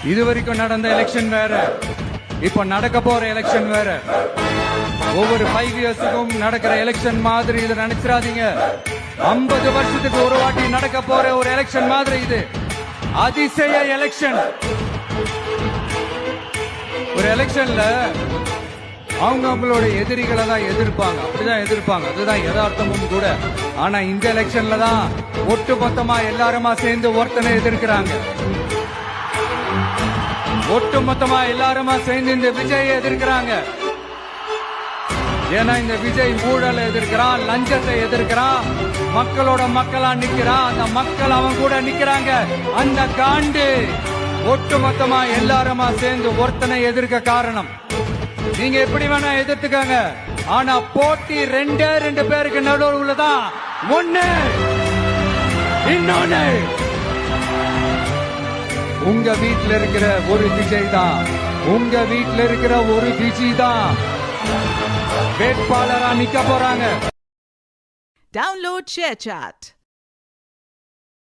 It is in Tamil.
இது வரைக்கும் நடந்த எலெக்ஷன் வேற, இப்ப நடக்க போற எலெக்ஷன் வேற. ஒவ்வொரு 5 இயர்ஸுக்கும் நடக்கிற எலெக்ஷன் மாதிரி இதை நினைச்சிடாதீங்க. 50 வருஷத்துக்கு ஒரு வாட்டி நடக்க போற ஒரு எலெக்ஷன் மாதிரி இது. அதிசய எலெக்ஷன். ஒரு எலெக்ஷன்ல அவங்களோட எதிரிகளை தான் எதிர்ப்பாங்க, அப்படிதான் எதிர்ப்பாங்க, அதுதான் யதார்த்தமும் கூட. ஆனா இந்த எலெக்ஷன்ல தான் ஒட்டு மொத்தமா எல்லாருமா சேர்ந்து ஒருத்தனை எதிர்க்கிறாங்க. ஒட்டு மொத்தமா எல்லாருமா சேர்ந்து இந்த விஜயை எதிர்க்கிறாங்க. ஏன்னா இந்த விஜய் ஊழலை எதிர்க்கிறான், லஞ்சத்தை எதிர்க்கிறான், மக்களோட மக்களா நிக்கிறான். அந்த மக்கள் அவன் கூட நிக்கிறாங்க. அந்த காண்டு ஒட்டு மொத்தமா எல்லாருமா சேர்ந்து ஒருத்தனை எதிர்க்க காரணம். நீங்க எப்படி வேணா எதிர்த்துக்காங்க, ஆனா போட்டி 2 பேருக்கு நடுவுல தான். ஒண்ணு இன்னொன்னு உங்க வீட்டுல இருக்கிற ஒரு விஜய் தான், உங்க வீட்டுல இருக்கிற ஒரு விஜய் தான் வேட்பாளரா நிக்க போறாங்க. Download ShareChat.